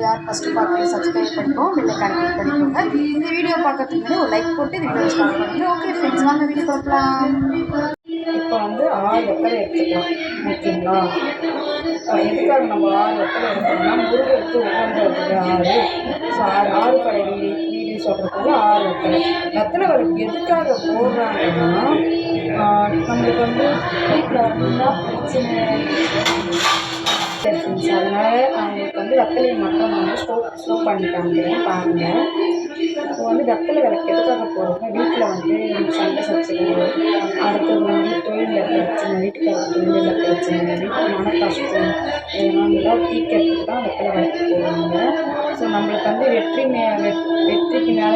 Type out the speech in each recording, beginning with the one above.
யார் ஃபஸ்ட்டு பார்த்து சப்ஸ்கிரைப் பண்ணிக்கோங்க, பெல் ஐக்கானை கிளிக் பண்ணிக்கோங்க. இந்த வீடியோ பார்க்கறதுக்கு முன்னாடி ஒரு லைக் போட்டு இந்த வீடியோ ஸ்டார்ட் பண்ணுங்கள். ஓகே ஃப்ரெண்ட்ஸ், வாங்க வீடியோ பார்க்கலாம். இப்போ 6 வெத்தலை எடுத்துக்கலாம். ஓகேங்களா? எதுக்காக நம்ம 6 வெத்தலை எடுத்தோம்னா முருகருக்கு உகந்தது 6. ஸோ 6 கடை வீடு சொல்கிறதுக்கு 6 வெத்தலை வரைக்கும் எதுக்காக போடுறாங்கன்னா நம்மளுக்கு வீட்டில் இருந்தால் பிரச்சனை. அதனால் அவங்களுக்கு வெத்தலையை மட்டும் ஸ்டோப் பண்ணிட்டாங்க. பாருங்கள், இப்போ வெத்தலை விளக்கு எதுக்காக போடுறோம்னா வீட்டில் சண்டை சச்சரவு, அடுத்தது தொழிலில் பிரச்சனை, வீட்டுக்கார தொழிலில் பிரச்சனை, வீட்டு மன கஷ்டம் இதெல்லாம் தீர்க்கறதுக்கு தான் வெத்தலை விளக்கு போடுவாங்க. ஸோ நம்மளுக்கு வெற்றிக்கு மேலே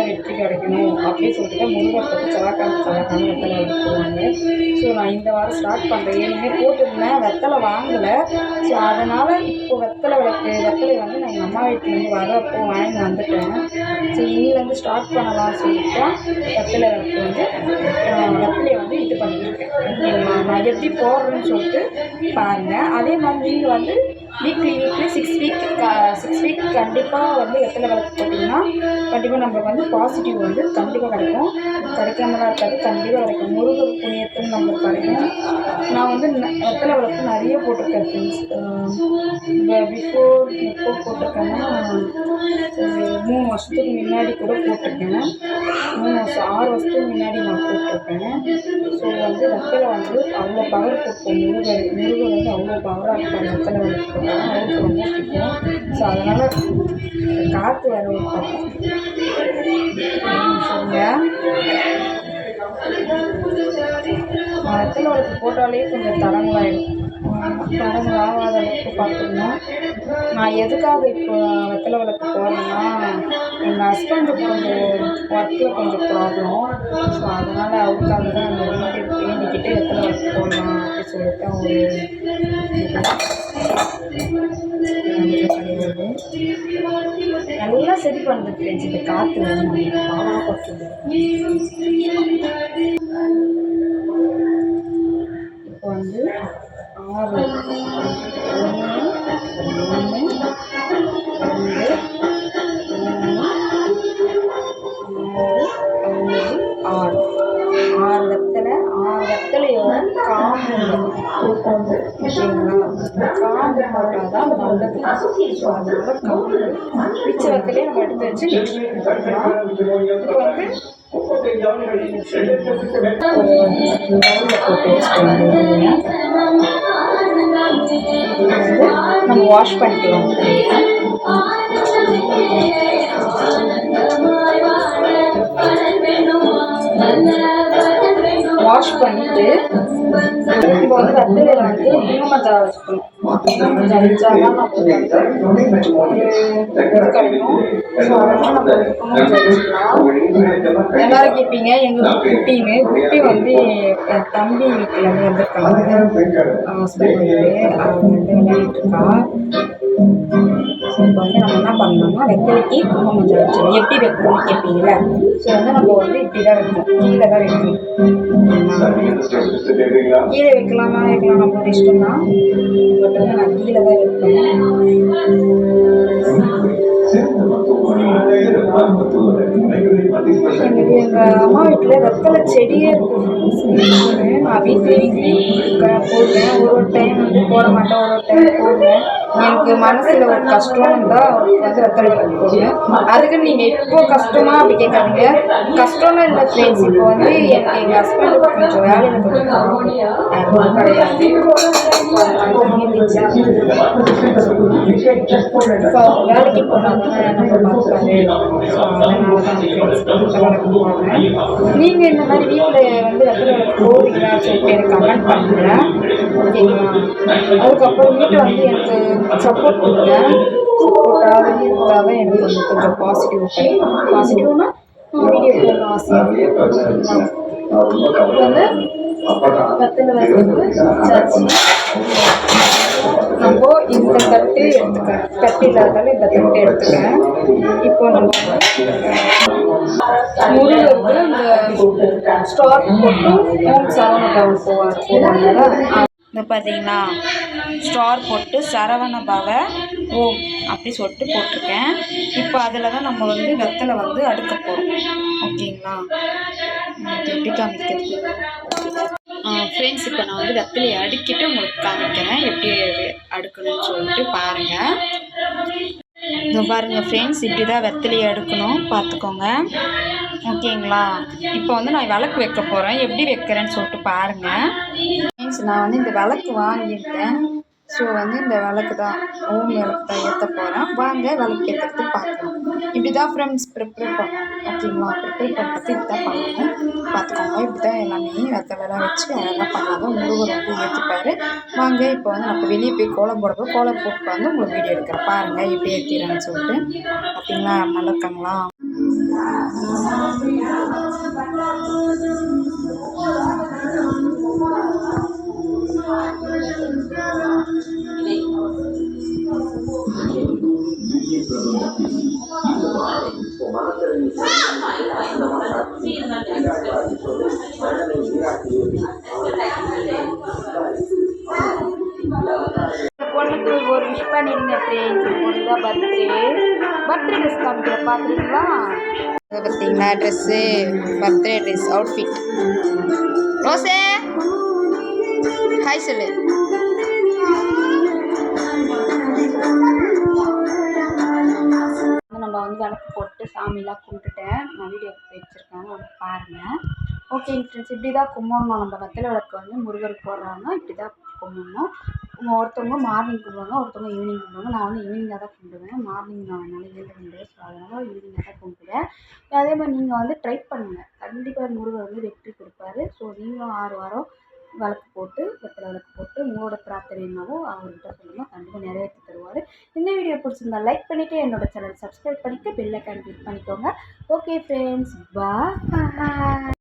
வெற்றி கிடைக்கணும் அப்படின்னு சொல்லிட்டு முருகருக்கு செவ்வாய்க்கிழமை வெத்தலை விளக்கு போடுவாங்க. ஸோ நான் இந்த வாரம் ஸ்டார்ட் பண்ணுறேன். ஏற்கனவே போட்டிருந்தேன், வெத்தலை வாங்கலை. ஸோ அதனால் இப்போ வெத்தலை நான் எங்கள் அம்மா வீட்டிலேருந்து வரப்போ வாங்கி வந்துட்டேன். ஸோ இன்னிலேருந்து ஸ்டார்ட் பண்ணலாம்னு சொல்லிட்டு வெத்தலையை இது பண்ணிட்டுருக்கேன். நான் எப்படி போடுறேன்னு சொல்லிட்டு பாருங்கள். அதே மாதிரி நீங்கள் வீக்லி 6 வீக் கண்டிப்பாக வெத்தலை விளக்கு போட்டிங்கன்னா கண்டிப்பாக நம்மளுக்கு பாசிட்டிவ் கண்டிப்பாக கிடைக்கும். கிடைக்காமலாம் இருக்காது, கண்டிப்பாக கிடைக்கும். முருகர் புண்ணியத்தில் நம்மளுக்கு கிடைக்கும். நான் வெத்தலை விளக்கு நிறைய போட்டிருக்கேன் ஃப்ரெண்ட்ஸ். பிஃபோர் எப்போ போட்டிருக்கேன்னா 3 வருஷத்துக்கு முன்னாடி கூட போட்டிருக்கேன். 6 வருஷத்துக்கு முன்னாடி நான் போட்டிருக்கேன். ஸோ வெத்தலை அவ்வளோ பவர் கொடுப்போம். முருகர் அவ்வளோ பவராக இருப்பாங்க. வெத்தலை விளக்கு போட்டால் அவருக்கு ரொம்ப பிடிக்கும். ஸோ அதனால் காற்று வர வைப்பாங்க. சொல்லுங்கள், வெத்தலை விளக்கு போட்டாலே கொஞ்சம் தடங்களாகிடும். தடங்களாகாத அளவுக்கு பார்த்துக்கணும். நான் எதுக்காக இப்போ வெத்தலை விளக்கு போடுறேன்னா எங்கள் ஹஸ்பண்டுக்கு ஒர்க்கில் கொஞ்சம் ப்ராப்ளம். ஸோ அதனால் அவருக்காக தான் அந்த வீட்டுக்கு வேண்டிக்கிட்டு வெத்தலை விளக்கு போடலாம் அப்படின்னு சொல்லிட்டு கிடையாது. நல்லா சரி பண்ணுறது ஃப்ரெண்ட்ஸ். இந்த காற்று பாவம் கொடுத்துது. இப்போ 6 வெத்தலையோட காம்பு ஓகேங்களா? காம்பு போட்டால் தான் நல்லது. ஸோ அதனால காம்பு மிச்ச வெத்தலையை நம்ம எடுத்து வச்சு நம்ம வாஷ் பண்ணிக்கலாம். வாஷ் பண்ணிட்டு இப்போ வெத்தலையில் குங்குமத்தை வச்சுக்கணும். குங்குமத்தை வச்சால் தான் இது கிடைக்கும். ஸோ அதனால் நம்ம குங்குமத்தை வச்சுக்கலாம். எல்லாரும் கேட்பீங்க, எங்கள் குட்டி என் தம்பி வீட்டில் வந்திருக்காங்க. ஹஸ்பண்ட் விளையாடிட்டு இருக்கா. ஸோ இப்போ நம்ம என்ன பண்ணோம்னா வெத்தலைக்கு குங்குமம் வச்சிடணும். எப்படி வைக்கணும்னு கேட்பீங்களா? ஸோ நம்ம இப்படி தான் வைக்கணும், கீழே தான் வைக்கணும். கீழே வைக்கலாம் நம்மளோட இஷ்டம் தான். பட் நான் கீழே தான் வைப்பேன். எங்கள் அம்மா வீட்டில் வெத்தலை செடியே இருக்கும். நான் வீக்லி போடுவேன். ஒரு டைம் போட மாட்டேன், ஒரு டைம் போடுவேன். எனக்கு மனசில் ஒரு கஷ்டம் இருந்தால் வெத்தலை போடுவேன். அதுக்கு நீங்கள் எப்போ கஷ்டமா அப்படி கேட்காதீங்க. கஷ்டம்லாம் இல்லை ஃப்ரெண்ட்ஸ். இப்போ எங்கள் ஹஸ்பண்டுக்கு கொஞ்சம் வேலையில் கொஞ்சம் கிடையாது. இப்போ வேலைக்கு போனாங்கன்னா நம்ம பார்த்துக்காது. ஸோ அதனால தான் ஃப்ரெண்ட்ஸ் போடுவாங்க. நீங்கள் இந்த மாதிரி வீட்டில் வெத்தலை போடுவீங்களா சொல்லிட்டு எனக்கு கமெண்ட் பண்ணுங்கள். ஓகேங்களா? அதுக்கப்புறமேட்டு எனக்கு சப்போர்ட் கொடுங்க. சப்போர்ட்டாக இருந்தால் தான் எனக்கு கொஞ்சம் பாசிட்டிவ்னா வீடியோ போடணும் ஆசையாக. வெத்தலை வச்சு நம்ம இந்த தட்டு எடுத்துக்கிறேன். தட்டு இல்லாதாலும் இந்த தட்டு எடுத்துக்கிறேன். இப்போ நம்ம முருகருக்கு இந்த ஸ்டார் போட்டு ஓம் சரவண பவன் போவாங்க. இந்த பார்த்தீங்களா ஸ்டார் போட்டு சரவண பவ ஓம் அப்படி சொல்லிட்டு போட்டிருக்கேன். இப்போ அதில் தான் நம்ம வந்து வெத்தலை வந்து அடுக்க போகிறோம். ஓகேங்களா, இது எப்படி காமிக்கிறது ஃப்ரெண்ட்ஸ்? இப்போ நான் வந்து வெத்தலையை அடுக்கிட்டு உங்களுக்கு காமிக்கிறேன் எப்படி அடுக்கணும்னு சொல்லிட்டு பாருங்கள். இதோ பாருங்கள் ஃப்ரெண்ட்ஸ், இப்படி தான் வெத்தலையை அடுக்கணும், பார்த்துக்கோங்க. ஓகேங்களா, இப்போ வந்து நான் விளக்கு வைக்க போகிறேன். எப்படி வைக்கிறேன்னு சொல்லிட்டு பாருங்கள் ஃப்ரெண்ட்ஸ். நான் வந்து இந்த விளக்கு வாங்கியிருக்கேன். ஸோ வந்து இந்த விளக்கு தான் ஓம் விளக்கு தான் ஏற்ற போகிறேன். வாங்க விளக்கு ஏற்றுறது பார்க்கலாம். இப்படி தான் ஃப்ரெண்ட்ஸ் ப்ரிப்பேர் பண்ணணும். ஓகேங்களா, ப்ரிப்பேர் பண்ணுறது இப்படி தான் பண்ணணும், பார்த்துக்கோங்க. இப்படி தான் எல்லாமே வெத்தலைலாம் வச்சு அழகாக பண்ணாதான் முருகர் வந்து ஏற்றிப்பார். வாங்க இப்போ வந்து நம்ம வெளியே போய் கோலம் போடுறப்போ கோலம் போட்டு வந்து உங்களுக்கு வீடியோ எடுக்கிறேன் பாருங்கள் எப்படி ஏற்றிடுறேன்னு சொல்லிட்டு. பார்த்தீங்களா, நல்லா இருக்காங்களா? பொண்ணுக்கு ஒரு விஷ் பண்ணிருங்க ஃப்ரெண்ட்ஸ். பொண்ணு தான் பர்த்டே ட்ரெஸ் காமிக்கிற பார்க்குறீங்களா? பார்த்தீங்களா ட்ரெஸ்ஸு, பர்த்டே ட்ரெஸ் அவுட்ஃபிட். ரோஸே ஹாய் சொல்லு. நம்ம வந்து விளக்கு போட்டு சாமிலாம் கும்பிட்டுட்டேன். நான் வீடியோ வச்சுருக்கேன், வந்து பாருங்கள். ஓகேங்க ஃப்ரெண்ட்ஸ், இப்படி தான் கும்பிடணும். நம்ம வெத்தலை விளக்கு வந்து முருகருக்கு போடுறாங்க, இப்படி தான் கும்பிடணும். ஒருத்தவங்க மார்னிங் கும்பிடுவாங்க, ஒருத்தவங்க ஈவினிங் கும்பிடுவாங்க. நான் வந்து ஈவினிங்காக தான் கும்பிடுவேன். மார்னிங் நான் என்னால் எழுத முடியாது. ஸோ அதனால் ஈவினிங்காக தான் கும்பிடுவேன். அதே மாதிரி நீங்கள் வந்து ட்ரை பண்ணுங்கள், கண்டிப்பாக முருகர் வந்து வெற்றி கொடுப்பாரு. ஸோ நீங்களும் 6 வாரம் விளக்கு போட்டு வெத்தலை விளக்கு போட்டு உங்களோட பிரார்த்தனைனாலும் அவர்கிட்ட சொல்லுங்கள், கண்டிப்பாக நிறைவேற்றி தருவார். இந்த வீடியோ பிடிச்சிருந்தா லைக் பண்ணிவிட்டு என்னோடய சேனல் சப்ஸ்கிரைப் பண்ணிவிட்டு பெல் ஐக்கான் கிளிக் பண்ணிக்கோங்க. ஓகே ஃப்ரெண்ட்ஸ், பாய்.